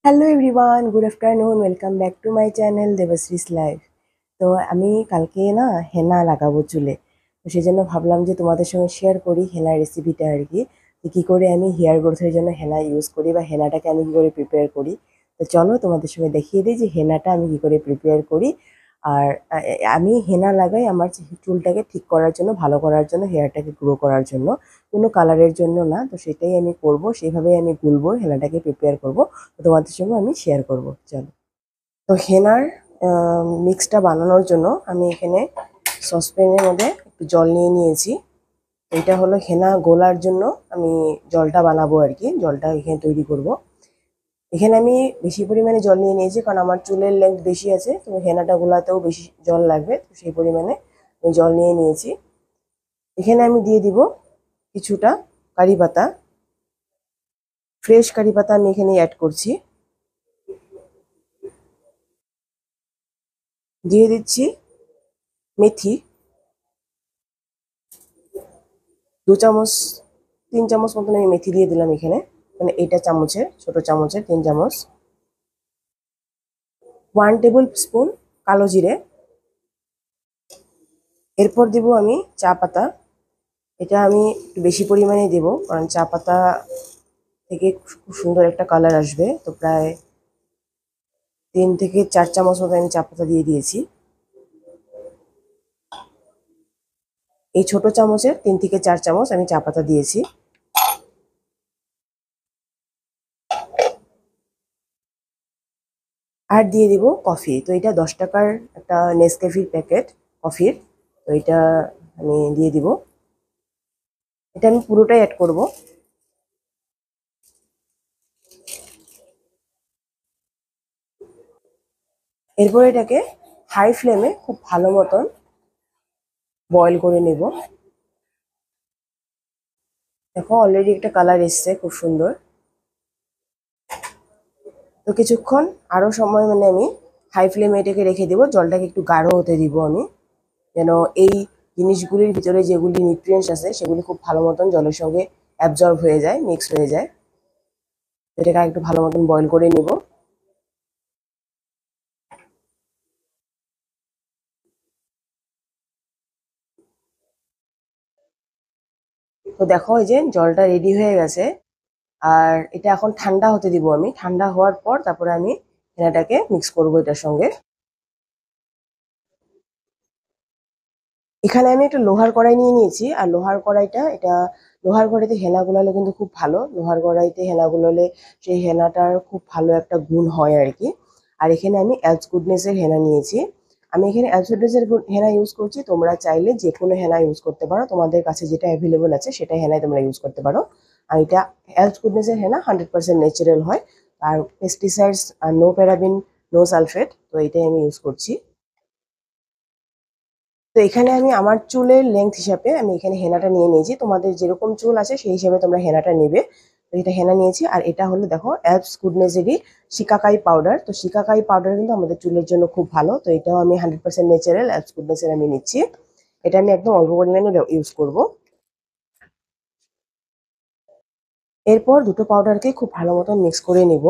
Hello everyone, good afternoon. Welcome back to my channel Debashree's life. তো আমি কালকে না হেনা লাগাবো চুলে। তো সেই জন্য ভাবলাম যে তোমাদের সঙ্গে শেয়ার করি হেনার রেসিপিটা আর কি, যে কী করে আমি হেয়ার গ্রোথের জন্য হেনা ইউজ করি বা হেনাটাকে আমি কী করে প্রিপেয়ার করি। তো চলো তোমাদের সঙ্গে দেখিয়ে দিই যে হেনাটা আমি কী করে প্রিপেয়ার করি। আর আমি হেনা লাগাই আমার চুলটাকে ঠিক করার জন্য, ভালো করার জন্য, হেয়ারটাকে গ্রো করার জন্য, কোনো কালারের জন্য না। তো সেটাই আমি করব, সেইভাবেই আমি গুলবো, হেনাটাকে প্রিপেয়ার করব। তো তোমাদের সঙ্গে আমি শেয়ার করব, চলো। তো হেনার মিক্সটা বানানোর জন্য আমি এখানে সসপ্যানের মধ্যে একটু জল নিয়ে নিয়েছি। এটা হলো হেনা গোলার জন্য আমি জলটা বানাবো আর কি, জলটা এখানে তৈরি করব। এখানে আমি বেশি পরিমাণে জল নিয়ে নিয়েছি, কারণ আমার চুলের লেন্থ বেশি আছে, তো হেনাটা গোলাতেও বেশি জল লাগবে, তো সেই পরিমাণে আমি জল নিয়ে নিয়েছি। এখানে আমি দিয়ে দিব কিছুটা কারি পাতা, ফ্রেশ কারি পাতা আমি এখানে অ্যাড করছি। দিয়ে দিচ্ছি মেথি, 2 চামচ, 3 চামচ মতন আমি মেথি দিয়ে দিলাম এখানে, মানে এইটা চামচের, ছোট চামচের 3 চামচ। 1 টেবিল স্পুন কালো জিরে। এরপর দিব আমি চা পাতা। এটা আমি একটু বেশি পরিমাণে দেব, কারণ চা পাতা থেকে খুব সুন্দর একটা কালার আসবে। তো প্রায় 3 থেকে 4 চামচ মতো আমি চা পাতা দিয়ে দিয়েছি। এই ছোট চামচের 3 থেকে 4 চামচ আমি চা পাতা দিয়েছি। আর দিয়ে দিব কফি। তো এটা 10 টাকার একটা নেসক্যাফির প্যাকেট কফির। তো এটা আমি দিয়ে দিব, এটা আমি পুরোটাই অ্যাড করব। এরপর এটাকে হাই ফ্লেমে খুব ভালো মতন বয়েল করে নেব। দেখো অলরেডি একটা কালার এসছে খুব সুন্দর। তো কিছুক্ষণ আরও সময় মানে আমি হাই ফ্লেমে এটাকে রেখে দেবো, জলটাকে একটু গাঢ় হতে দিব আমি, যেন এই জিনিসগুলির ভিতরে যেগুলি নিউট্রিয়েন্টস আছে সেগুলি খুব ভালো মতন জলের সঙ্গে অ্যাবজর্ব হয়ে যায়, মিক্স হয়ে যায়। এটাকে একটু ভালো মতন বয়েল করে নেব। তো দেখো এই যে জলটা রেডি হয়ে গেছে। আর এটা এখন ঠান্ডা হতে দিব আমি, ঠান্ডা হওয়ার পর তারপরে আমি হেনাটাকে মিক্স করবো এটার সঙ্গে। এখানে আমি একটা লোহার কড়াই নিয়ে নিয়েছি, আর লোহার কড়াইটা এটা, লোহার কড়াইতে হেনা গুলালে কিন্তু খুব ভালো, লোহার কড়াইতে হেনা গুলালে সেই হেনাটার খুব ভালো একটা গুণ হয় আর কি। আর এখানে আমি অ্যালস গুডনেসের হেনা নিয়েছি। আমি এখানে অ্যালস গুডনেসের হেনা ইউজ করছি, তোমরা চাইলে যে কোনো হেনা ইউজ করতে পারো, তোমাদের কাছে যেটা অ্যাভেলেবল আছে সেটাই হেনাই তোমরা ইউজ করতে পারো। আর এটা অ্যালস গুডনেসের হেনা 100% ন্যাচারাল হয়, আর পেস্টিসাইডস আর নো প্যারাবিন, নো সালফেট, তো এটাই আমি ইউজ করছি। তো এখানে আমি আমার চুলের লেন্থ হিসাবে আমি এখানে হেনাটা নিয়ে নিয়েছি, তোমাদের যেরকম চুল আছে সেই হিসাবে তোমরা হেনাটা নেবে। তো এটা হেনা নিয়েছি, আর এটা হলো দেখো অ্যালপস গুডনেসেরই শিকাকাই পাউডার। তো শিকাকাই পাউডার কিন্তু আমাদের চুলের জন্য খুব ভালো, তো এটাও আমি 100% ন্যাচারাল অ্যালপস গুডনেসের আমি নিচ্ছি। এটা আমি একদম অল্প পরিমাণে ইউজ করব। এরপর দুটো পাউডারকে খুব ভালো মতন মিক্স করে নিব।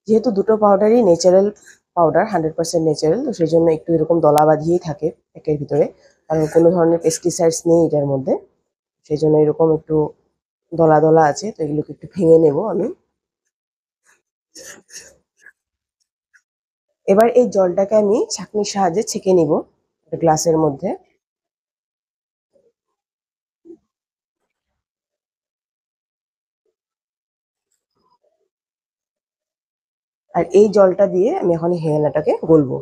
যেহেতু দুটো পাউডারই ন্যাচারাল পাউডার, 100% ন্যাচারাল, তো সেই জন্য একটু এরকম দলা বাঁধিয়েই থাকে একের ভিতরে, কারণ কোনো ধরনের পেস্টিসাইডস নেই এটার মধ্যে। সেই জন্য এরকম একটু দলা দলা আছে, তো এগুলোকে একটু ভেঙে নেব আমি। এবার এই জলটাকে আমি ছাঁকনির সাহায্যে ছেঁকে নিব একটা গ্লাসের মধ্যে। আর এই জলটা দিয়ে আমি এখন হেনাটাকে গলবো।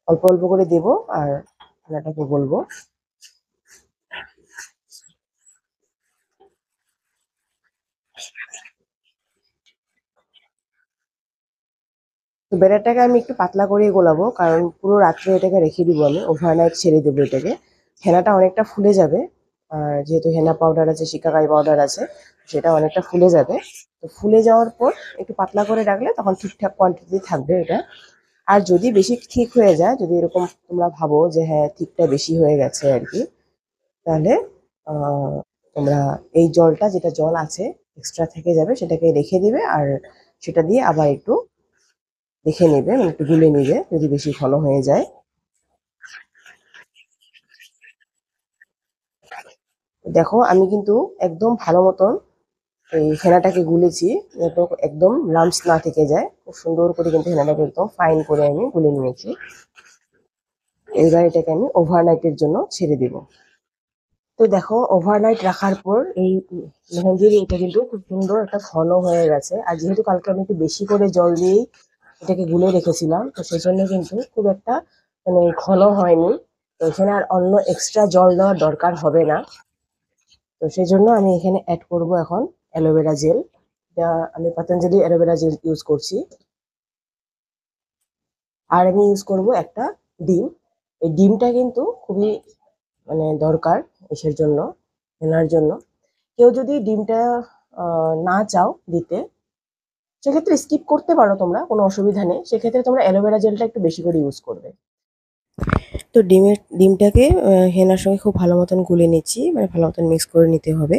অল্প অল্প করে দেব, আর হেনাটাকে গলবো। তো ব্যাটারটাকে আমি একটু পাতলা করেই গোলাবো, কারণ পুরো রাত্রে এটাকে রেখে দিব, আমি ওভারনাইট ছেড়ে দেবো এটাকে। হেনাটা অনেকটা ফুলে যাবে, আর যেহেতু হেনা পাউডার আছে, শিকাকাই পাউডার আছে, সেটা অনেকটা ফুলে যাবে। তো ফুলে যাওয়ার পর একটু পাতলা করে রাখলে তখন ঠিকঠাক কোয়ান্টিটি থাকবে এটা। আর যদি বেশি ঠিক হয়ে যায়, যদি এরকম তোমরা ভাবো যে হ্যাঁ ঠিকটা বেশি হয়ে গেছে আর কি, তাহলে আহ, তোমরা এই জলটা, যেটা জল আছে এক্সট্রা থেকে যাবে, সেটাকে রেখে দিবে আর সেটা দিয়ে আবার একটু দেখে নেবে, মানে একটু গুলে নিবে যদি বেশি ঘন হয়ে যায়। দেখো আমি কিন্তু একদম ভালো মতন এই হেনাটাকে গুলেছি, যাতে একদম লাম্পস না থেকে যায়। খুব সুন্দর করে কিন্তু হেনাটাকে একদম ফাইন করে আমি গুলে নিয়েছি। এবার এটাকে আমি ওভারনাইটের জন্য ছেড়ে দিব। তো দেখো ওভারনাইট রাখার পর এই মেহেন্দির এটা কিন্তু খুব সুন্দর একটা ঘন হয়ে গেছে। আর যেহেতু কালকে আমি একটু বেশি করে জল দিয়েই এটাকে গুলে রেখেছিলাম, তো সেই জন্য কিন্তু খুব একটা মানে ঘন হয়নি। তো এখানে আর অন্য এক্সট্রা জল দেওয়ার দরকার হবে না। তো সেই জন্য আমি এখানে অ্যাড করব এখন অ্যালোভেরা জেল। এটা আমি পতঞ্জলি অ্যালোভেরা জেল ইউজ করছি। আর আমি ইউজ করব একটা ডিম। এই ডিমটা কিন্তু খুবই মানে দরকার এসের জন্য, হেনার জন্য। কেউ যদি ডিমটা না চাও দিতে, সেক্ষেত্রে স্কিপ করতে পারো তোমরা, কোনো অসুবিধা নেই। সেক্ষেত্রে তোমরা অ্যালোভেরা জেলটা একটু বেশি করে ইউজ করবে। তো ডিমটাকে হেনার সঙ্গে খুব ভালো মতন গুলে নিচ্ছি, মানে ভালো মতন মিক্স করে নিতে হবে।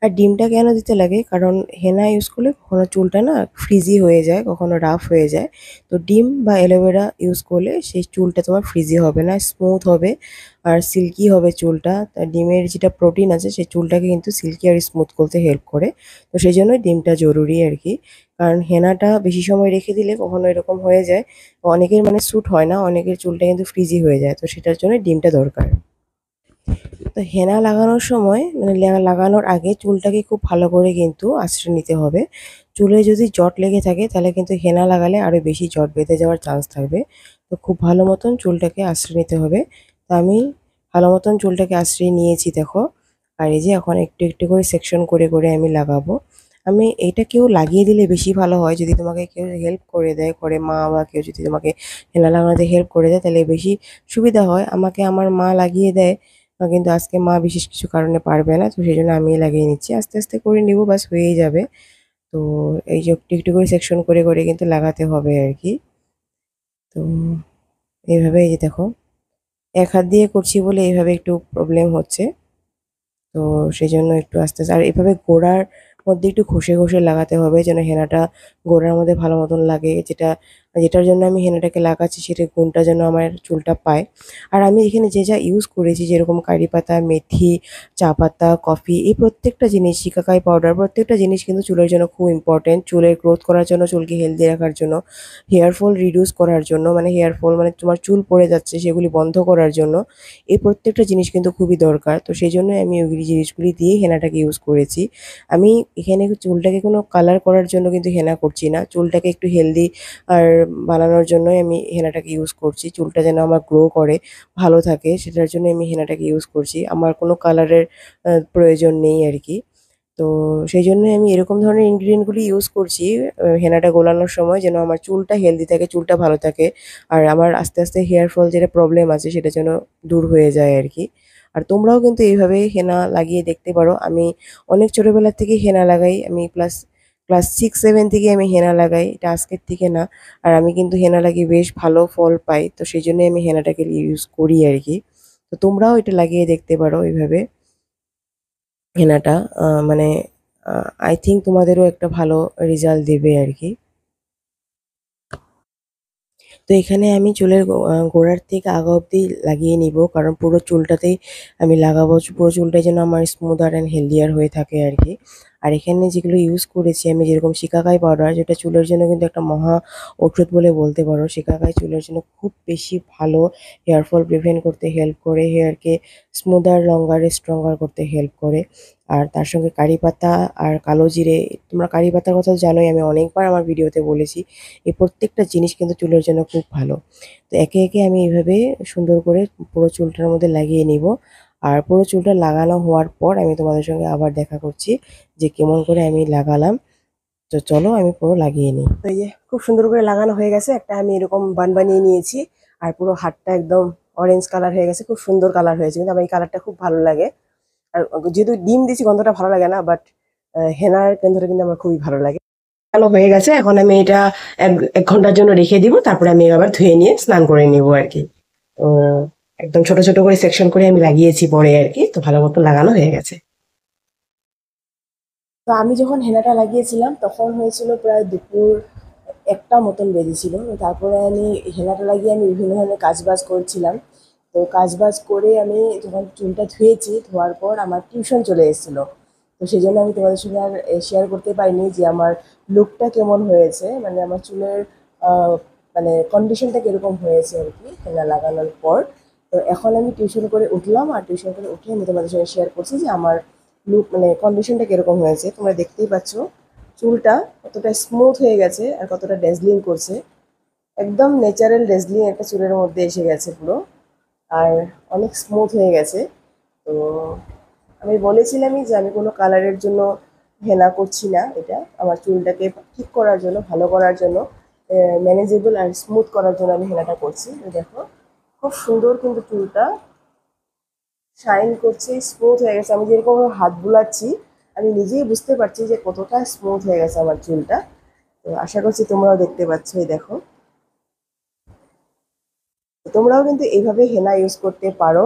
আর ডিমটা কেন দিতে লাগে, কারণ হেনা ইউজ করলে কখনো চুলটা না ফ্রিজি হয়ে যায়, কখনো রাফ হয়ে যায়। তো ডিম বা অ্যালোভেরা ইউজ করলে সেই চুলটা তোমার ফ্রিজি হবে না, স্মুথ হবে আর সিল্কি হবে চুলটা। তা ডিমের যেটা প্রোটিন আছে সেই চুলটাকে কিন্তু সিল্কি আর স্মুথ করতে হেল্প করে। তো সেই জন্যই ডিমটা জরুরি আর কি। কারণ হেনাটা বেশি সময় রেখে দিলে কখনো এরকম হয়ে যায়, অনেকের মানে স্যুট হয় না, অনেকের চুলটা কিন্তু ফ্রিজি হয়ে যায়। তো সেটার জন্য ডিমটা দরকার। তো হেনা লাগানোর সময় মানে লাগানোর আগে চুলটাকে খুব ভালো করে কিন্তু আঁচড়ে নিতে হবে। চুলে যদি জট লেগে থাকে তাহলে কিন্তু হেনা লাগালে আরো বেশি জট বেঁধে যাওয়ার চান্স থাকবে। তো খুব ভালো মতন চুলটাকে আঁচড়ে নিতে হবে। তো আমি ভালো মতন চুলটাকে আঁচড়িয়ে নিয়েছি দেখো। আর এই যে এখন একটু একটু করে সেকশন করে করে আমি লাগাবো। আমি এটা কেউ লাগিয়ে দিলে বেশি ভালো হয়, যদি তোমাকে কেউ হেল্প করে দেয়, ঘরে মা বা কেউ যদি তোমাকে হেনা লাগানোতে হেল্প করে দেয় তাহলে বেশি সুবিধা হয়। আমাকে আমার মা লাগিয়ে দেয়, কিন্তু আজকে মা বিশেষ কিছু কারণে পারবে না, তো সেই জন্য আমিই লাগিয়ে নিচ্ছি। আস্তে আস্তে করে নিব, ব্যাস হয়েই যাবে। তো এই যে একটু একটু করে সেকশন করে করে কিন্তু লাগাতে হবে আর কি। তো এইভাবে এই যে দেখো, এক হাত দিয়ে করছি বলে এইভাবে একটু প্রবলেম হচ্ছে। তো সেই জন্য একটু আস্তে আস্তে আর এভাবে গোড়ার মধ্যে একটু ঘষে ঘষে লাগাতে হবে, যেন হেনাটা গোড়ার মধ্যে ভালো মতন লাগে। যেটার জন্য আমি হেনাটাকে লাগাচ্ছি সেটা গুণটা যেন আমার চুলটা পায়। আর আমি এখানে যে যা ইউজ করেছি, যেরকম কারি পাতা, মেথি, চা পাতা, কফি, এই প্রত্যেকটা জিনিস, শিকাকাই পাউডার, প্রত্যেকটা জিনিস কিন্তু চুলের জন্য খুব ইম্পর্টেন্ট। চুলের গ্রোথ করার জন্য, চুলকে হেলদি রাখার জন্য, হেয়ার ফল রিডিউস করার জন্য, মানে হেয়ার ফল মানে তোমার চুল পড়ে যাচ্ছে সেগুলি বন্ধ করার জন্য এই প্রত্যেকটা জিনিস কিন্তু খুবই দরকার। তো সেই জন্যই আমি ওই জিনিসগুলি দিয়ে হেনাটাকে ইউজ করেছি। আমি এখানে চুলটাকে কোনো কালার করার জন্য কিন্তু হেনা করছি না, চুলটাকে একটু হেলদি আর বানানোর জন্যই আমি হেনাটাকে ইউজ করছি। চুলটা যেন আমার গ্রো করে, ভালো থাকে, সেটার জন্য আমি হেনাটাকে ইউজ করছি। আমার কোনো কালারের প্রয়োজন নেই আর কি। তো সেই জন্যই আমি এরকম ধরনের ইনগ্রিডিয়েন্টগুলি ইউজ করছি হেনাটা গোলানোর সময়, যেন আমার চুলটা হেলদি থাকে, চুলটা ভালো থাকে। আর আমার আস্তে আস্তে হেয়ার ফল যেটা প্রবলেম আছে সেটা যেন দূর হয়ে যায় আর কি। আর তোমরাও কিন্তু এইভাবে হেনা লাগিয়ে দেখতে পারো। আমি অনেক ছোটোবেলার থেকে হেনা লাগাই, আমি ক্লাস 6-7 থেকে আমি হেনা লাগাই, এটা আজকের থেকে না। আর আমি কিন্তু হেনা লাগিয়ে বেশ ভালো ফল পাই, তো সেই জন্যই আমি হেনাটাকে ইউজ করি আর কি। তো তোমরাও এটা লাগিয়ে দেখতে পারো এইভাবে হেনাটা, মানে আই থিঙ্ক তোমাদেরও একটা ভালো রেজাল্ট দেবে আর কি। তো এখানে আমি চুলের গোড়ার থেকে আগা অবধি লাগিয়ে নিব, কারণ পুরো চুলটাতেই আমি লাগাবো, পুরো চুলটাই যেন আমার স্মুদার অ্যান্ড হেলদিয়ার হয়ে থাকে আর কি। আর এখানে যেগুলো ইউজ করেছি আমি, যেরকম শিকাকাই পাউডার, যেটা চুলের জন্য কিন্তু একটা মহা ঔষধ বলে বলতে পারো। শিকাকাই চুলের জন্য খুব বেশি ভালো, হেয়ার ফল প্রিভেন্ট করতে হেল্প করে, হেয়ারকে স্মুদার, লঙ্গার, স্ট্রঙ্গার করতে হেল্প করে। আর তার সঙ্গে কারি পাতা আর কালো জিরে, তোমরা কারি পাতার কথা তো জানোই, আমি অনেকবার আমার ভিডিওতে বলেছি। এই প্রত্যেকটা জিনিস কিন্তু চুলের জন্য খুব ভালো। তো একে একে আমি এইভাবে সুন্দর করে পুরো চুলটার মধ্যে লাগিয়ে নিব। আর পুরো চুলটা লাগানো হওয়ার পর আমি তোমাদের সঙ্গে আবার দেখা করছি যে কেমন করে আমি লাগালাম। তো চলো আমি পুরো লাগিয়ে নিই। তো এই যে খুব সুন্দর করে লাগানো হয়ে গেছে, একটা আমি এরকম বান বানিয়ে নিয়েছি। আর পুরো হাতটা একদম অরেঞ্জ কালার হয়ে গেছে, খুব সুন্দর কালার হয়েছে, কিন্তু আমার এই কালারটা খুব ভালো লাগে। আর যেহেতু ডিম দিয়েছি গন্ধটা ভালো লাগে না, বাট হেনার গন্ধটা কিন্তু আমার খুবই ভালো লাগে। লাগানো হয়ে গেছে, এখন আমি এটা 1 ঘন্টার জন্য রেখে দিব, তারপরে আমি আবার ধুয়ে নিয়ে স্নান করে নিব আর কি। তো একদম ছোট ছোট করে সেকশন করে আমি লাগিয়েছি পরে আর কি, তো ভালো মতো লাগানো হয়ে গেছে। তো আমি যখন হেনাটা লাগিয়েছিলাম তখন হয়েছিল প্রায় দুপুর 1টা মতন বেজেছিল। তো তারপরে আমি হেনাটা লাগিয়ে আমি বিভিন্ন ধরনের কাজবাজ করছিলাম। তো কাজবাজ করে আমি যখন চুলটা ধুয়েছি, ধোয়ার পর আমার টিউশন চলে এসেছিলো। তো সেই জন্য আমি তোমাদের সঙ্গে আর শেয়ার করতে পারিনি যে আমার লুকটা কেমন হয়েছে, মানে আমার চুলের আহ, মানে কন্ডিশনটা কীরকম হয়েছে আর কি হেনা লাগানোর পর। তো এখন আমি টিউশন করে উঠলাম, আর টিউশন করে উঠে আমি তোমাদের সঙ্গে শেয়ার করছি যে আমার লুক মানে কন্ডিশনটা কীরকম হয়েছে। তোমরা দেখতেই পাচ্ছ চুলটা কতটা স্মুথ হয়ে গেছে আর কতটা ড্যাজলিং করছে। একদম ন্যাচারাল ড্যাজলিং একটা চুলের মধ্যে এসে গেছে পুরো, আর অনেক স্মুথ হয়ে গেছে। তো আমি বলেছিলামই যে আমি কোনো কালারের জন্য হেনা করছি না, এটা আমার চুলটাকে ঠিক করার জন্য, ভালো করার জন্য, ম্যানেজেবল আর স্মুথ করার জন্য আমি হেনাটা করছি। তো দেখো খুব সুন্দর কিন্তু চুলটা শাইন করছে, স্মুথ হয়ে গেছে। আমি যেরকম হাত বুলাচ্ছি আমি নিজেই বুঝতে পারছি যে কতটা স্মুথ হয়ে গেছে আমার চুলটা। তো আশা করছি তোমরাও দেখতে পাচ্ছ, এই দেখো। তো তোমরাও কিন্তু এইভাবে হেনা ইউজ করতে পারো।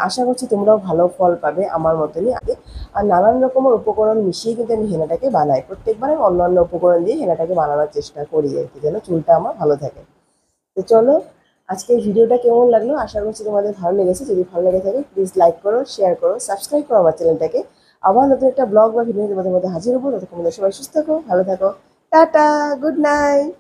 আশা করছি তোমরাও ভালো ফল পাবে আমার মতনই আগে। আর নানান রকমের উপকরণ মিশিয়ে কিন্তু আমি হেনাটাকে বানাই, প্রত্যেকবার আমি অন্য অন্য উপকরণ দিয়ে হেনাটাকে বানানোর চেষ্টা করি আর কি, যেন চুলটা আমার ভালো থাকে। তো চলো, আজকের ভিডিওটা কেমন লাগলো, আশা করছি তোমাদের ভালো লেগেছে। যদি ভালো লেগে থাকে প্লিজ লাইক করো, শেয়ার করো, সাবস্ক্রাইব করো আমার চ্যানেলটাকে। আবার নতুন একটা ব্লগ বা ভিডিও তোমাদের মধ্যে হাজির হবো। ততক্ষণ তোমরা সবাই সুস্থ থাকো, ভালো থাকো। Tata, good night.